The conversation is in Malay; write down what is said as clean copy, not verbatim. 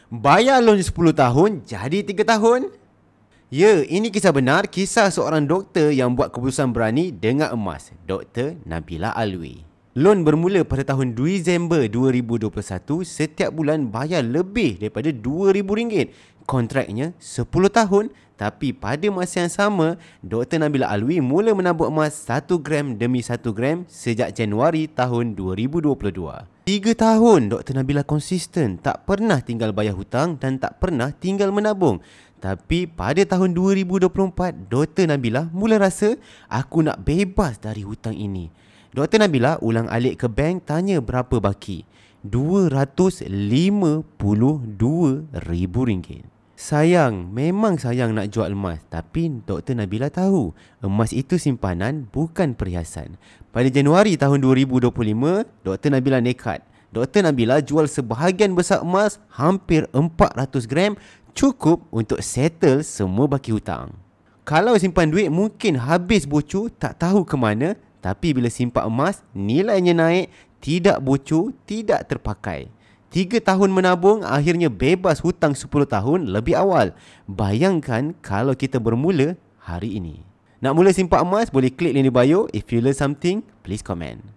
Bayar loan 10 tahun jadi 3 tahun? Ya, ini kisah benar, kisah seorang doktor yang buat keputusan berani dengan emas, Dr. Nabila Alwi. Loan bermula pada tahun Disember 2021, setiap bulan bayar lebih daripada RM2,000. Kontraknya 10 tahun, tapi pada masa yang sama, Dr. Nabila Alwi mula menabur emas 1 gram demi 1 gram sejak Januari tahun 2022. 3 tahun Dr. Nabila konsisten, tak pernah tinggal bayar hutang dan tak pernah tinggal menabung. Tapi pada tahun 2024, Dr. Nabila mula rasa, aku nak bebas dari hutang ini. Dr. Nabila ulang alik ke bank, tanya berapa baki. RM252,000. Sayang, memang sayang nak jual emas. Tapi Dr. Nabila tahu, emas itu simpanan, bukan perhiasan. Pada Januari tahun 2025, Dr. Nabila nekat. Dr. Nabila jual sebahagian besar emas, hampir 400 gram, cukup untuk settle semua baki hutang. Kalau simpan duit mungkin habis bocor, tak tahu ke mana. Tapi bila simpan emas, nilainya naik, tidak bocor, tidak terpakai. 3 tahun menabung, akhirnya bebas hutang 10 tahun lebih awal. Bayangkan kalau kita bermula hari ini. Nak mula simpan emas, boleh klik link di bio. If you learn something, please comment.